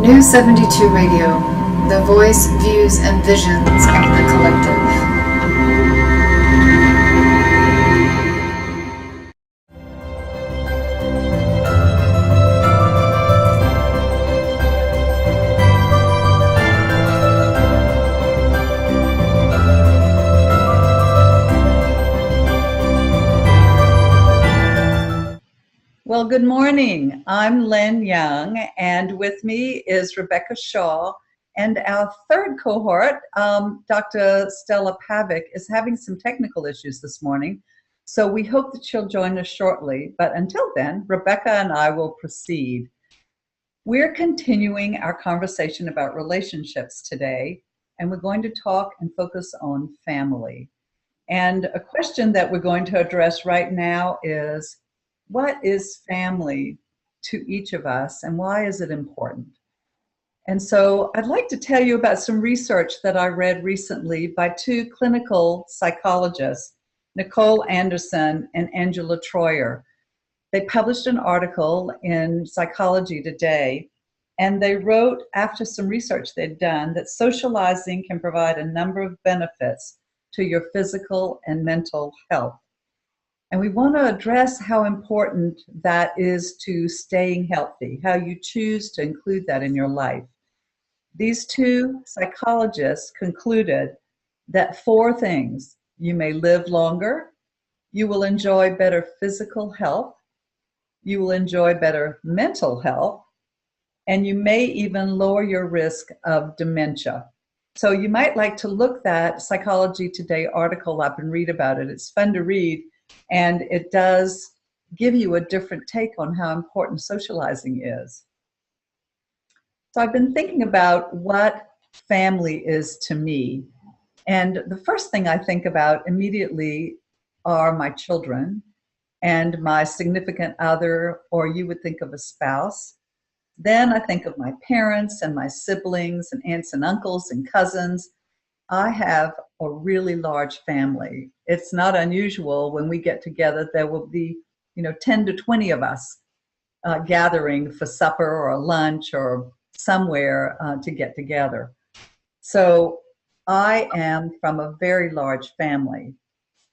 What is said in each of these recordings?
New 72 Radio, the voice, views, and visions of the collective. Well, good morning. I'm Len Young, and with me is Rebecca Shaw. And our third cohort, Dr. Stela-Pavic, is having some technical issues this morning. So we hope that she'll join us shortly. But until then, Rebecca and I will proceed. We're continuing our conversation about relationships today, and we're going to talk and focus on family. And a question that we're going to address right now is, what is family to each of us, and why is it important? And so I'd like to tell you about some research that I read recently by two clinical psychologists, Nicole Anderson and Angela Troyer. They published an article in Psychology Today, and they wrote, after some research they'd done, that socializing can provide a number of benefits to your physical and mental health. And we want to address how important that is to staying healthy, how you choose to include that in your life. These two psychologists concluded that 4 things: you may live longer, you will enjoy better physical health, you will enjoy better mental health, and you may even lower your risk of dementia. So you might like to look that Psychology Today article up and read about it. It's fun to read. And it does give you a different take on how important socializing is. So I've been thinking about what family is to me. And the first thing I think about immediately are my children and my significant other, or you would think of a spouse. Then I think of my parents and my siblings and aunts and uncles and cousins. I have a really large family. It's not unusual when we get together, there will be, 10 to 20 of us gathering for supper or a lunch or somewhere to get together. So I am from a very large family.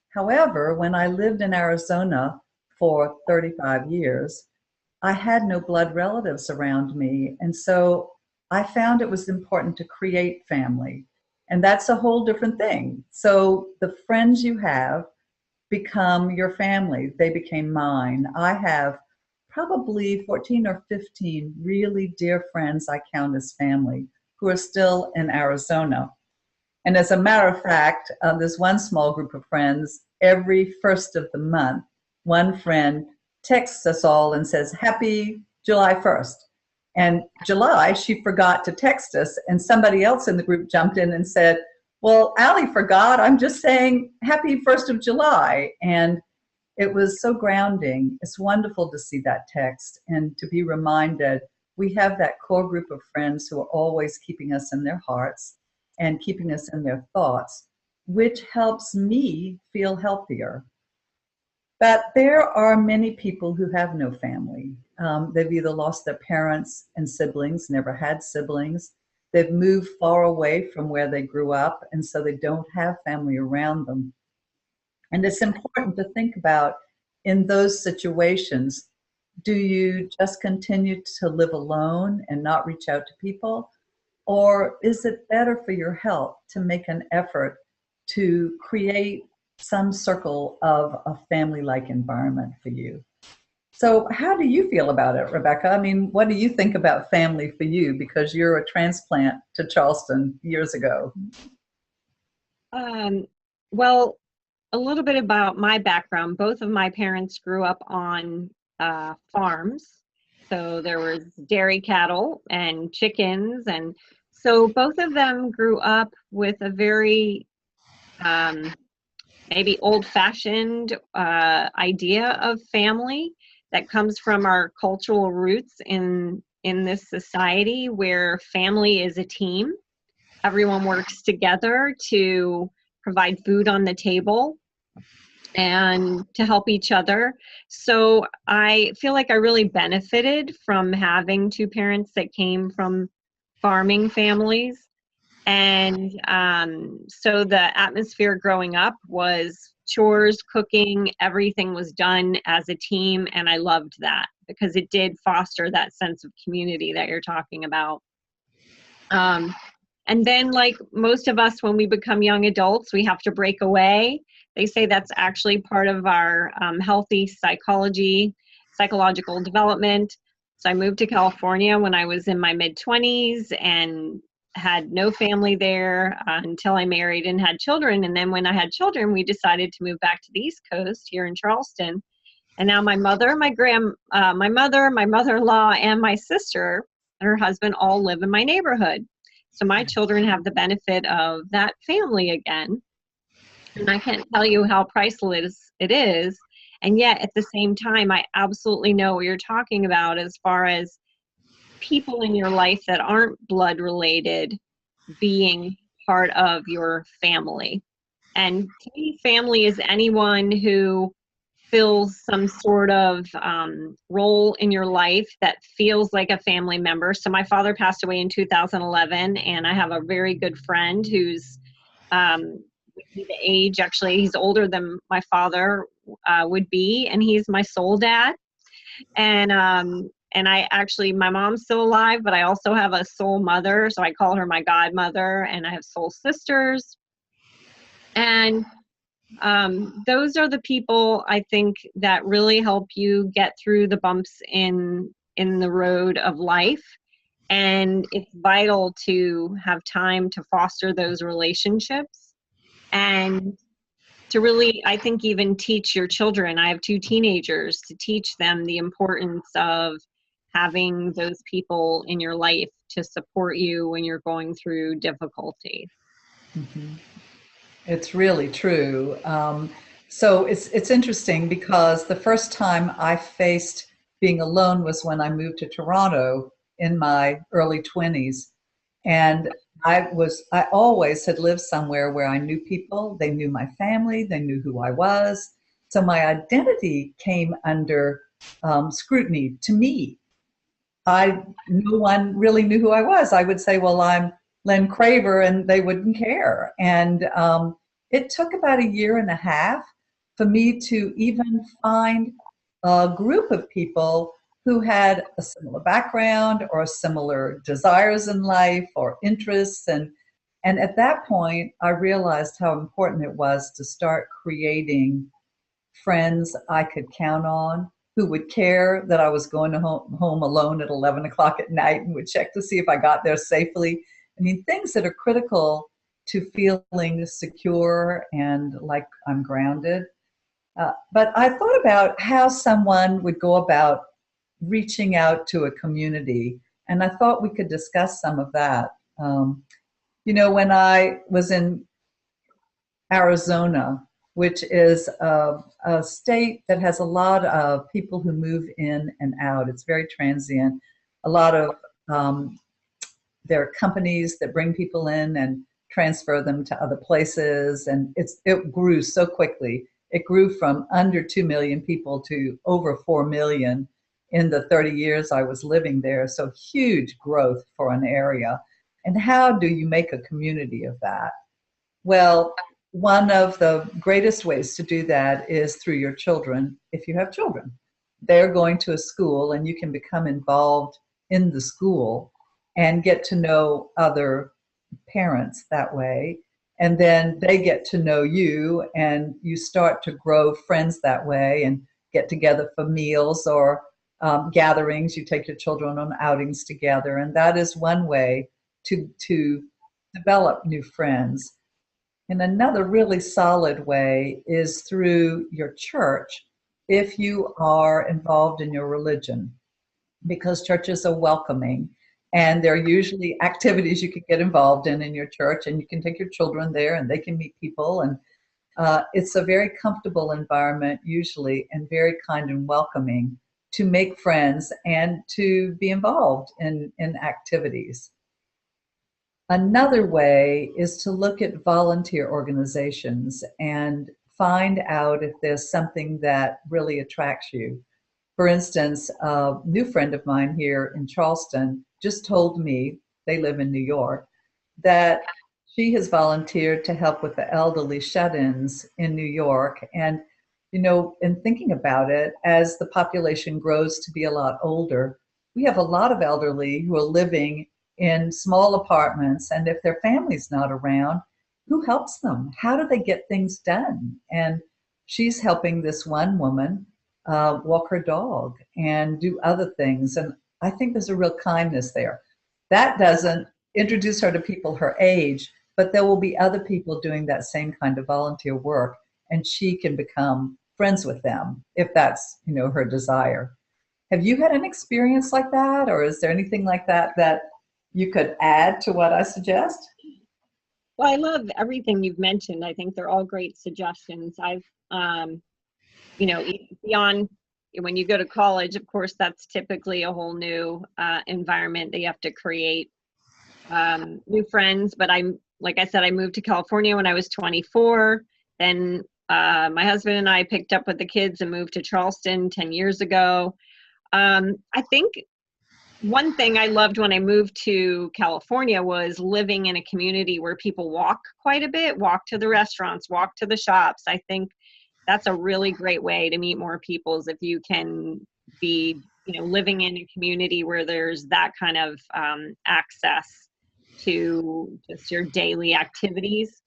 However, when I lived in Arizona for 35 years, I had no blood relatives around me. And so I found it was important to create family. And that's a whole different thing. So the friends you have become your family. They became mine. I have probably 14 or 15 really dear friends I count as family who are still in Arizona. And as a matter of fact, there's one small group of friends, every first of the month, one friend texts us all and says, "Happy July 1st. And July, she forgot to text us, and somebody else in the group jumped in and said, "Well, Allie forgot. I'm just saying happy 1st of July." And it was so grounding. It's wonderful to see that text and to be reminded we have that core group of friends who are always keeping us in their hearts and keeping us in their thoughts, which helps me feel healthier. But there are many people who have no family. They've either lost their parents and siblings, never had siblings. They've moved far away from where they grew up, and so they don't have family around them. And it's important to think about, in those situations, do you just continue to live alone and not reach out to people? Or is it better for your health to make an effort to create some circle of a family-like environment for you? So how do you feel about it, Rebecca? I mean, what do you think about family for you? Because you're a transplant to Charleston years ago. Well, a little bit about my background. Both of my parents grew up on farms. So there was dairy cattle and chickens. And so both of them grew up with a very maybe old-fashioned idea of family that comes from our cultural roots in this society, where family is a team. Everyone works together to provide food on the table and to help each other. So I feel like I really benefited from having two parents that came from farming families. And so the atmosphere growing up was chores, cooking, everything was done as a team. And I loved that because it did foster that sense of community that you're talking about. And then, like most of us, when we become young adults, we have to break away. They say that's actually part of our healthy psychological development. So I moved to California when I was in my mid-20s and had no family there until I married and had children. And then when I had children, we decided to move back to the East Coast here in Charleston. And now my mother, my mother-in-law, and my sister and her husband all live in my neighborhood. So my children have the benefit of that family again. And I can't tell you how priceless it is. And yet at the same time, I absolutely know what you're talking about as far as people in your life that aren't blood related being part of your family. And to me, family is anyone who fills some sort of role in your life that feels like a family member. So my father passed away in 2011, and I have a very good friend who's the age, actually, he's older than my father would be, and he's my soul dad. And I actually, my mom's still alive, but I also have a soul mother, so I call her my godmother, and I have soul sisters. And those are the people I think that really help you get through the bumps in the road of life. And it's vital to have time to foster those relationships and to really, I think, even teach your children. I have 2 teenagers, to teach them the importance of having those people in your life to support you when you're going through difficulty. Mm-hmm. It's really true. So it's interesting because the first time I faced being alone was when I moved to Toronto in my early 20s. And I always had lived somewhere where I knew people, they knew my family, they knew who I was. So my identity came under scrutiny. To me, no one really knew who I was. I would say, well, I'm Len Craver, and they wouldn't care. And it took about a year and a half for me to even find a group of people who had a similar background or similar desires in life or interests. And at that point, I realized how important it was to start creating friends I could count on, who would care that I was going to home alone at 11 o'clock at night and would check to see if I got there safely. I mean, things that are critical to feeling secure and like I'm grounded. But I thought about how someone would go about reaching out to a community, and I thought we could discuss some of that. When I was in Arizona, which is a state that has a lot of people who move in and out. It's very transient. A lot of there are companies that bring people in and transfer them to other places, and it grew so quickly. It grew from under 2 million people to over 4 million in the 30 years I was living there. So huge growth for an area. And how do you make a community of that? Well, one of the greatest ways to do that is through your children, if you have children. They're going to a school, and you can become involved in the school and get to know other parents that way. And then they get to know you, and you start to grow friends that way and get together for meals or gatherings. You take your children on outings together. And that is one way to develop new friends. And another really solid way is through your church if you are involved in your religion, because churches are welcoming, and there are usually activities you can get involved in your church, and you can take your children there and they can meet people, and it's a very comfortable environment usually, and very kind and welcoming to make friends and to be involved in activities. Another way is to look at volunteer organizations and find out if there's something that really attracts you. For instance, a new friend of mine here in Charleston just told me they live in New York, that she has volunteered to help with the elderly shut-ins in New York. And, in thinking about it, as the population grows to be a lot older, we have a lot of elderly who are living in small apartments. And if their family's not around, who helps them? How do they get things done? And she's helping this one woman walk her dog and do other things. And I think there's a real kindness there. That doesn't introduce her to people her age, but there will be other people doing that same kind of volunteer work, and she can become friends with them if that's, her desire. Have you had an experience like that, or is there anything like that that you could add to what I suggest? Well, I love everything you've mentioned. I think they're all great suggestions. I've, beyond when you go to college, of course, that's typically a whole new environment that you have to create new friends. But like I said, I moved to California when I was 24. Then my husband and I picked up with the kids and moved to Charleston 10 years ago. I think one thing I loved when I moved to California was living in a community where people walk quite a bit, walk to the restaurants, walk to the shops. I think that's a really great way to meet more people, is if you can be, living in a community where there's that kind of access to just your daily activities.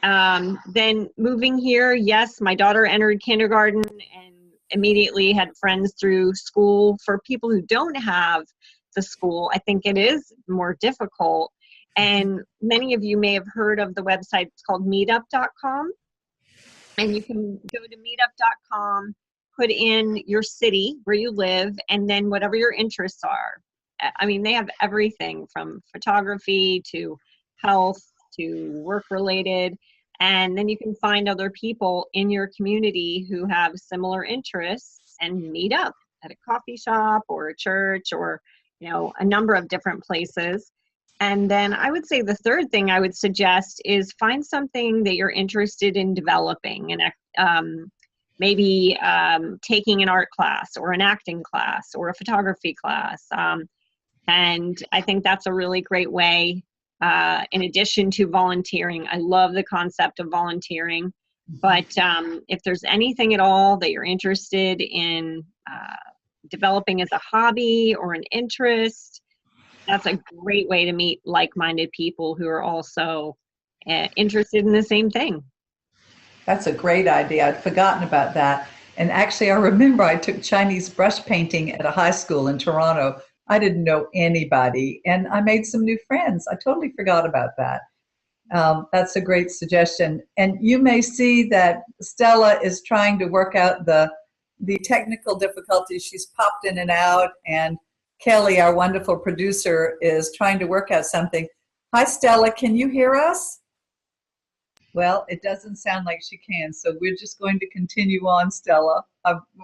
Then moving here, yes, my daughter entered kindergarten and immediately had friends through school. For people who don't have the school, I think it is more difficult. And many of you may have heard of the website. It's called meetup.com. And you can go to meetup.com, put in your city where you live, and then whatever your interests are. I mean, they have everything from photography to health to work related. And then you can find other people in your community who have similar interests and meet up at a coffee shop or a church or, a number of different places. And then I would say the third thing I would suggest is find something that you're interested in developing, and maybe taking an art class or an acting class or a photography class. And I think that's a really great way, in addition to volunteering. I love the concept of volunteering, but if there's anything at all that you're interested in developing as a hobby or an interest, that's a great way to meet like-minded people who are also interested in the same thing. That's a great idea. I'd forgotten about that. And actually, I remember I took Chinese brush painting at a high school in Toronto. I didn't know anybody, and I made some new friends. I totally forgot about that. That's a great suggestion. And you may see that Stella is trying to work out the technical difficulties. She's popped in and out, and Kelly, our wonderful producer, is trying to work out something. Hi, Stella, can you hear us? Well, it doesn't sound like she can, so we're just going to continue on, Stella.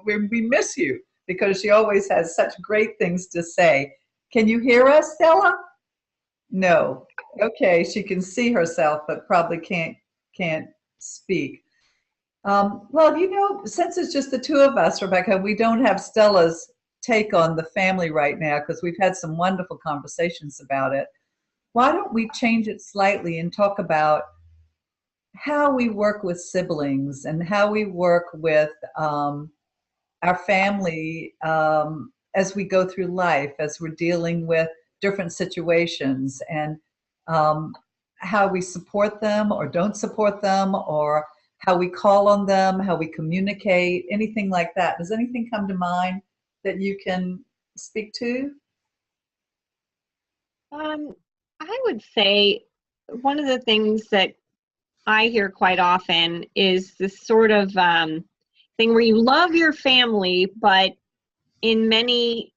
We miss you because she always has such great things to say. Can you hear us, Stella? No. Okay, she can see herself, but probably can't speak. Well, since it's just the two of us, Rebecca, we don't have Stella's take on the family right now because we've had some wonderful conversations about it. Why don't we change it slightly and talk about how we work with siblings and how we work with our family as we go through life, as we're dealing with different situations, and how we support them or don't support them, or how we call on them, how we communicate, anything like that. Does anything come to mind that you can speak to? I would say one of the things that I hear quite often is this sort of thing where you love your family, but in many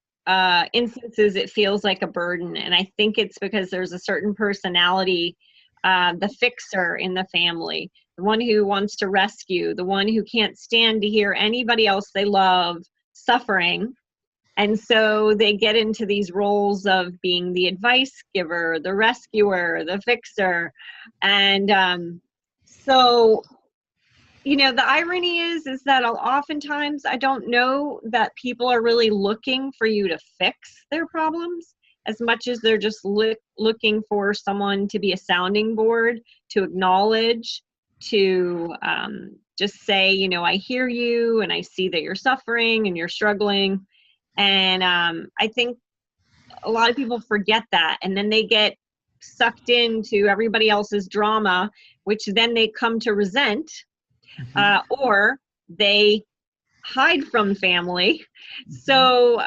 instances it feels like a burden. And I think it's because there's a certain personality, the fixer in the family, the one who wants to rescue, the one who can't stand to hear anybody else they love suffering. And so they get into these roles of being the advice giver, the rescuer, the fixer. And so, the irony is that oftentimes I don't know that people are really looking for you to fix their problems. as much as they're just looking for someone to be a sounding board, to acknowledge, to just say, you know, I hear you and I see that you're suffering and you're struggling. And I think a lot of people forget that, and then they get sucked into everybody else's drama, which then they come to resent, or they hide from family. So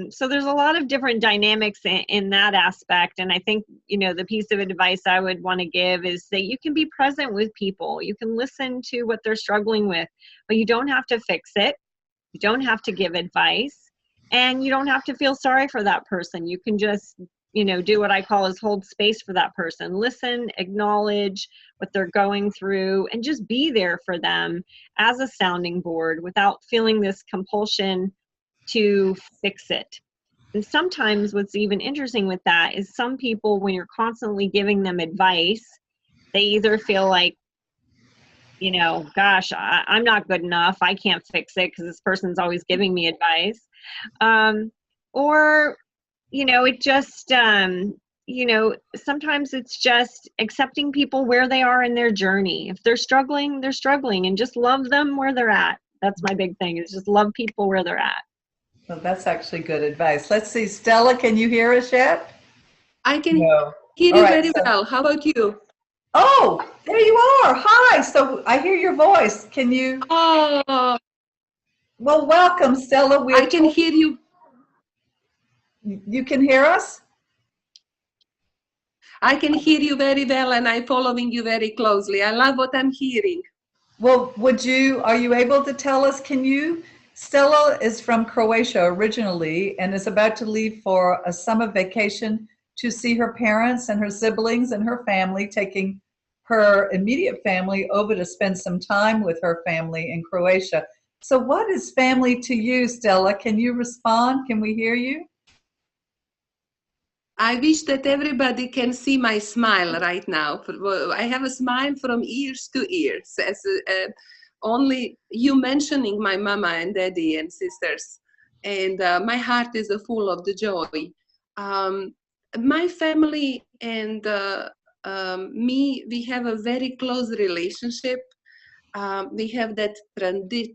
so there's a lot of different dynamics in that aspect. And I think, you know, the piece of advice I would want to give is that you can be present with people, you can listen to what they're struggling with, but you don't have to fix it, you don't have to give advice, and you don't have to feel sorry for that person. You can just, you know, do what I call is hold space for that person. Listen, acknowledge what they're going through, and just be there for them as a sounding board without feeling this compulsion to fix it. And sometimes what's even interesting with that is some people, when you're constantly giving them advice, they either feel like, you know, gosh, I'm not good enough, I can't fix it because this person's always giving me advice. Or, you know, it just, you know, sometimes it's just accepting people where they are in their journey. If they're struggling, and just love them where they're at. That's my big thing, is just love people where they're at. Well, that's actually good advice. Let's see, Stella, can you hear us yet? I can No. hear All you right, very well. How about you? Oh, there you are. Hi. So I hear your voice. Can you? Oh, Well, welcome, Stella. I can hear you. You can hear us? I can hear you very well, and I'm following you very closely. I love what I'm hearing. Well, are you able to tell us, Stella is from Croatia originally and is about to leave for a summer vacation to see her parents and her siblings and her family, taking her immediate family over to spend some time with her family in Croatia. So what is family to you, Stella? Can you respond? Can we hear you? I wish that everybody can see my smile right now. I have a smile from ears to ears. As only you mentioning my mama and daddy and sisters, and my heart is full of the joy. My family and me, we have a very close relationship. We have that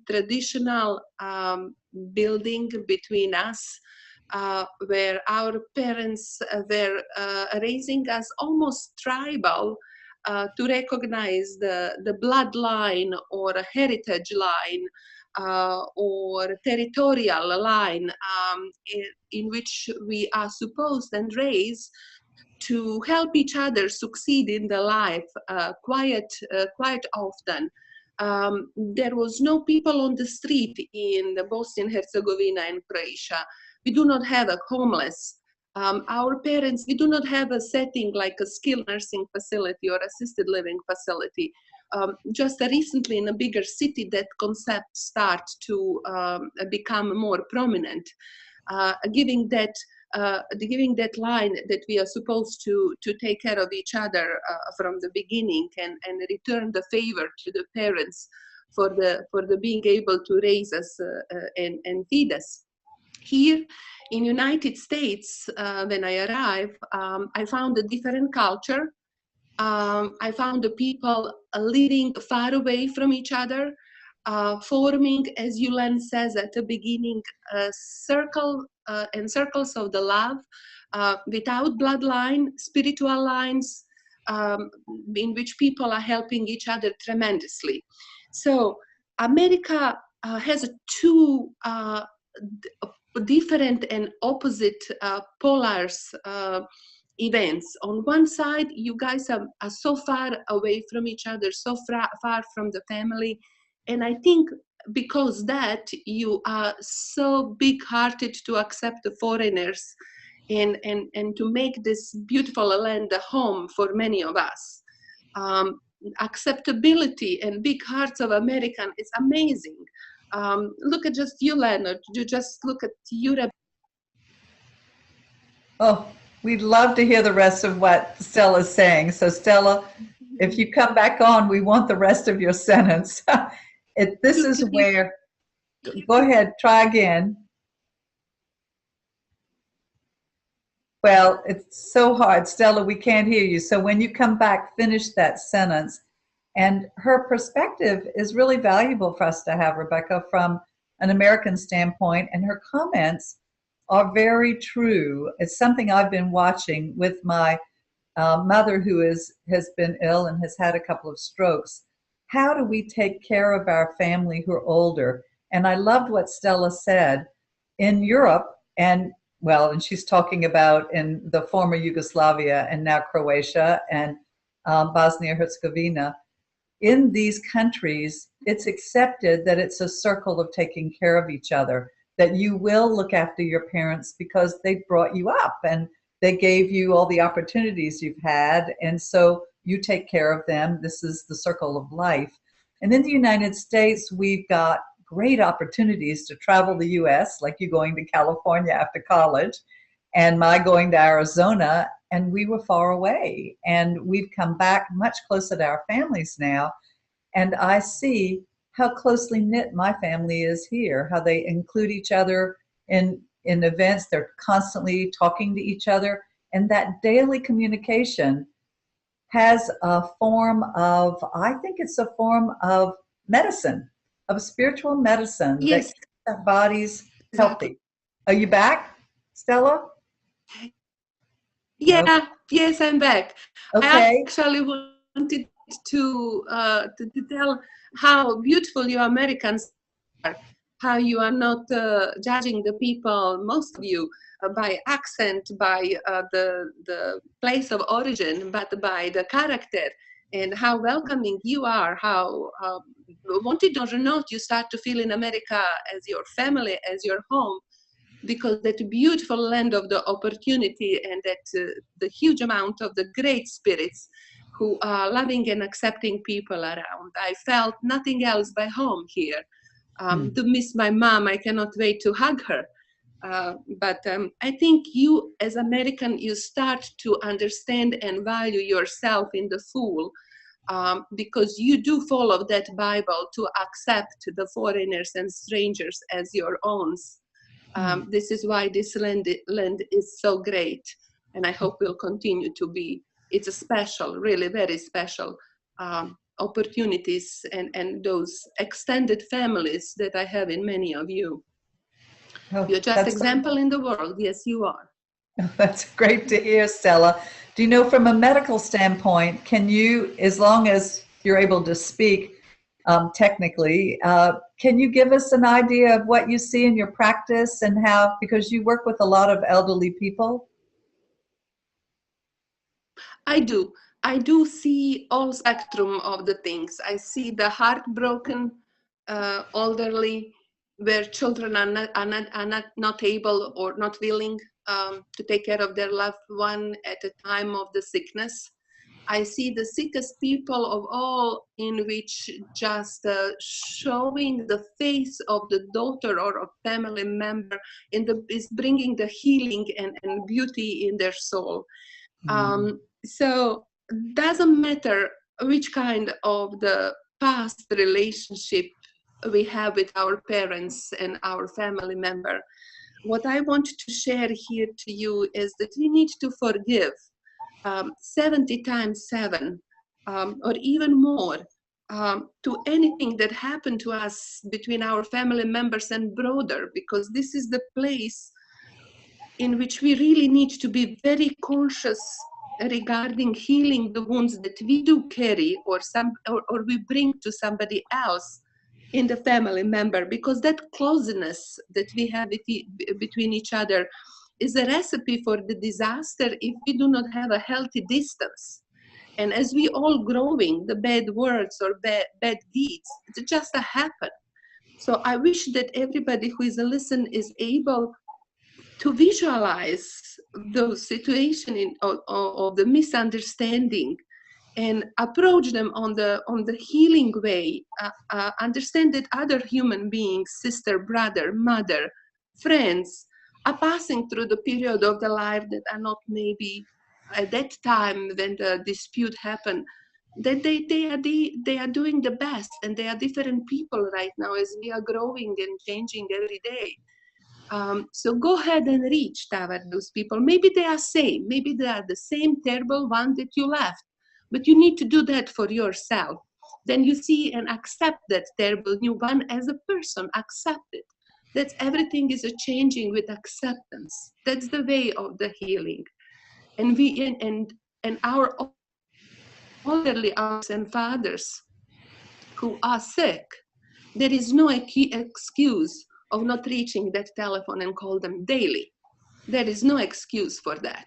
traditional building between us, where our parents were raising us almost tribal, to recognize the bloodline or a heritage line, or territorial line, in which we are supposed and raised to help each other succeed in the life, quite often. There was no people on the street in the Bosnia and Herzegovina and Croatia. We do not have a homeless. Our parents, we do not have a setting like a skilled nursing facility or assisted living facility. Just recently in a bigger city, that concept starts to become more prominent, giving that line that we are supposed to take care of each other from the beginning, and return the favor to the parents for the being able to raise us and feed us. Here in United States, when I arrived, I found a different culture. I found the people living far away from each other, forming, as Yulen says at the beginning, a circle and circles of the love, without bloodline, spiritual lines, in which people are helping each other tremendously. So America has two different and opposite polars events. On one side, you guys are so far away from each other, so far from the family, and I think because that you are so big-hearted to accept the foreigners and to make this beautiful land a home for many of us. Acceptability and big hearts of American is amazing. Look at just you, Leonard. You just look at Europe. Oh, we'd love to hear the rest of what Stella's saying. So Stella, if you come back on, we want the rest of your sentence. This is where, go ahead, try again. Well, it's so hard. Stella, we can't hear you. So when you come back, finish that sentence. And her perspective is really valuable for us to have, Rebecca, from an American standpoint. And her comments are very true. It's something I've been watching with my mother who has been ill and has had a couple of strokes. How do we take care of our family who are older? And I loved what Stella said. In Europe, and she's talking about in the former Yugoslavia and now Croatia and Bosnia-Herzegovina, in these countries, it's accepted that it's a circle of taking care of each other, that you will look after your parents because they brought you up and they gave you all the opportunities you've had. And so you take care of them. This is the circle of life. And in the United States, we've got great opportunities to travel the US, like you going to California after college and my going to Arizona, and we were far away. And we've come back much closer to our families now. And I see how closely knit my family is here, how they include each other in events. They're constantly talking to each other. And that daily communication has a form of, I think it's a form of medicine, of spiritual medicine that Yes, keeps our bodies exactly. healthy. Are you back, Stella? No. Yeah, yes, I'm back. I Okay. actually wanted to tell how beautiful you Americans are, how you are not judging the people, most of you, by accent, by the place of origin, but by the character, and how welcoming you are, how want it or not, you start to feel in America as your family, as your home, because that beautiful land of the opportunity and that the huge amount of the great spirits who are loving and accepting people around. I felt nothing else by home here. To miss my mom, I cannot wait to hug her. But I think you, as American, you start to understand and value yourself in the full, because you do follow that Bible to accept the foreigners and strangers as your own. This is why this land is so great, and I hope will continue to be. It's a special, really very special opportunities and those extended families that I have in many of you. Oh, You're just example in the world. Yes, you are. that's great to hear, Stella. Do you know, from a medical standpoint, can you, as long as you're able to speak technically, can you give us an idea of what you see in your practice and how, because you work with a lot of elderly people? I do. I do see all spectrum of the things. I see the heartbroken, elderly, where children are not able or not willing to take care of their loved one at the time of the sickness. I see the sickest people of all, in which just showing the face of the daughter or a family member is bringing the healing and beauty in their soul. So doesn't matter which kind of the past relationship we have with our parents and our family member. What I want to share here to you is that we need to forgive 70 times 7 or even more to anything that happened to us between our family members and brother, because this is the place in which we really need to be very conscious regarding healing the wounds that we do carry or we bring to somebody else in the family member, because that closeness that we have between each other is a recipe for the disaster if we do not have a healthy distance. And as we all growing, the bad words or bad deeds, it just happen. So I wish that everybody who is a listen is able to visualize those situations of the misunderstanding and approach them on the healing way. Understand that other human beings, sister, brother, mother, friends, are passing through the period of the life that are not maybe at that time when the dispute happened, that they are doing the best, and they are different people right now as we are growing and changing every day. So go ahead and reach toward those people. Maybe they are same. Maybe they are the same terrible one that you left. But you need to do that for yourself. Then you see and accept that terrible new one as a person. Accept it. That's everything is a changing with acceptance. That's the way of the healing. And we and our elderly aunts and fathers who are sick, there is no excuse of not reaching that telephone and call them daily. There is no excuse for that.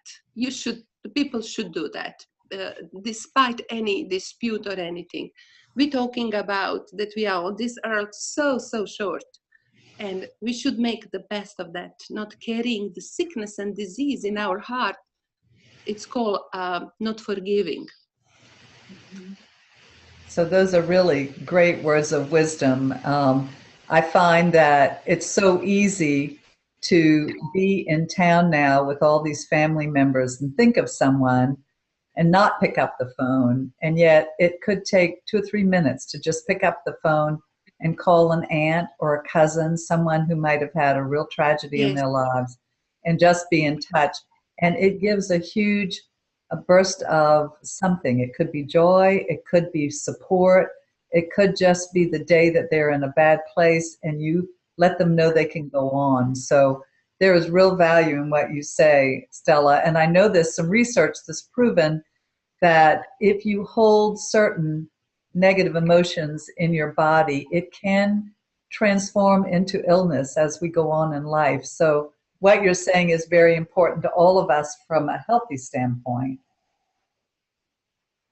People should do that, despite any dispute or anything. We're talking about that we are on this earth so short, and we should make the best of that, not carrying the sickness and disease in our heart. It's called not forgiving. So those are really great words of wisdom. I find that it's so easy to be in town now with all these family members and think of someone and not pick up the phone. And yet it could take 2 or 3 minutes to just pick up the phone and call an aunt or a cousin, someone who might have had a real tragedy in their lives, and just be in touch. And it gives a burst of something. It could be joy, it could be support, it could just be the day that they're in a bad place and you let them know they can go on. So there is real value in what you say, Stela. And I know there's some research that's proven that if you hold certain negative emotions in your body, it can transform into illness as we go on in life. So what you're saying is very important to all of us from a healthy standpoint.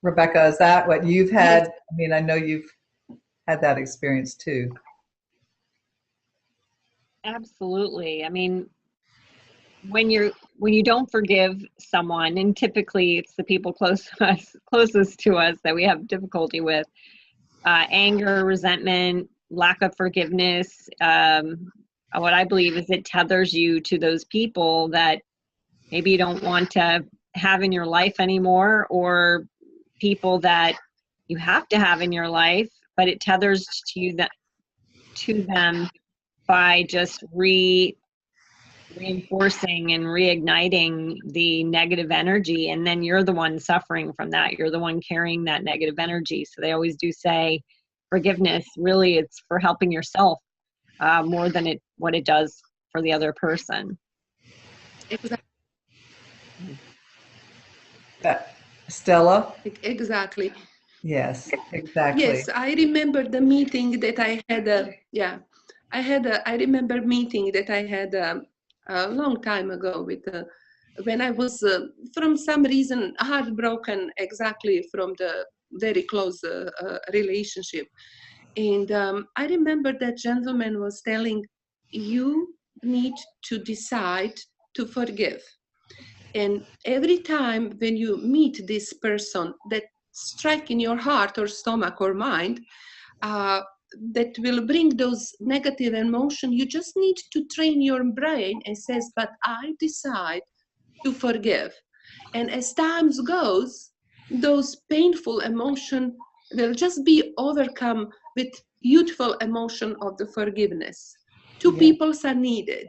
Rebecca, is that what you've had? I mean, I know you've had that experience too. Absolutely. I mean, when you don't forgive someone, and typically it's the people closest to us that we have difficulty with, anger, resentment, lack of forgiveness, what I believe is it tethers you to those people that maybe you don't want to have in your life anymore, or people that you have to have in your life, but it tethers to them by just reinforcing and reigniting the negative energy, and then you're the one suffering from that. You're the one carrying that negative energy. So they always do say forgiveness, really it's for helping yourself more than what it does for the other person. Stela? Exactly. Yes, exactly. Yes, I remember the meeting that I had. I remember meeting that I had a long time ago with when I was from some reason heartbroken, exactly from the very close relationship. And I remember that gentleman was telling, you need to decide to forgive. And every time when you meet this person that strike in your heart or stomach or mind, that will bring those negative emotions, you just need to train your brain and says, but I decide to forgive. And as time goes, those painful emotions will just be overcome with beautiful emotion of the forgiveness. Two peoples are needed.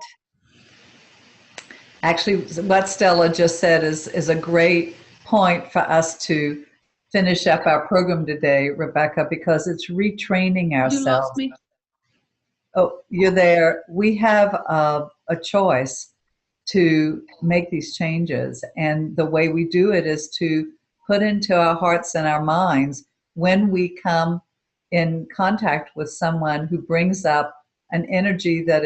Actually, what Stela just said is a great point for us to finish up our program today, Rebecca, because it's retraining ourselves. You lost me. Oh, you're there. We have a choice to make these changes, and the way we do it is to put into our hearts and our minds when we come in contact with someone who brings up an energy that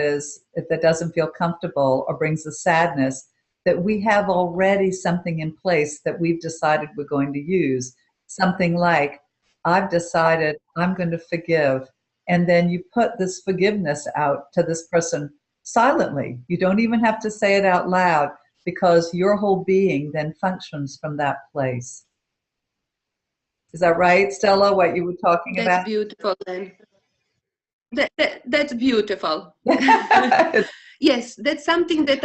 doesn't feel comfortable or brings a sadness, that we have already something in place that we've decided we're going to use. Something like, I've decided I'm going to forgive. And then you put this forgiveness out to this person silently. You don't even have to say it out loud, because your whole being then functions from that place. Is that right, Stela, what you were talking about? That's beautiful, then. That's beautiful. Yes, that's something that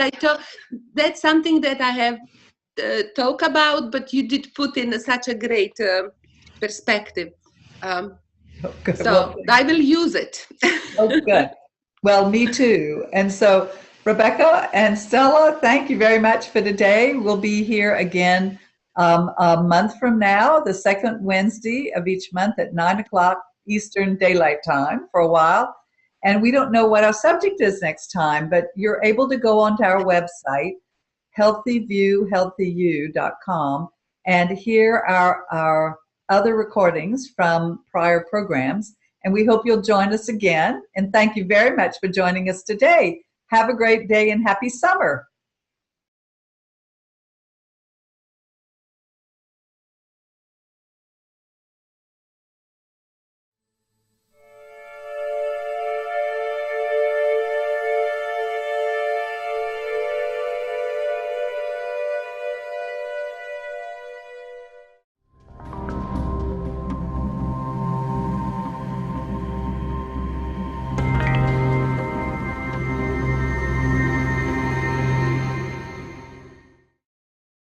that's something that I have talk about, but you did put in such a great perspective. So I will use it. Oh, good. Well, me too. And so Rebecca and Stella, thank you very much for today. We'll be here again a month from now, the second Wednesday of each month at 9 o'clock Eastern Daylight Time for a while. And we don't know what our subject is next time, but you're able to go onto our website, healthyviewhealthyu.com, and hear our other recordings from prior programs. And we hope you'll join us again. And thank you very much for joining us today. Have a great day and happy summer.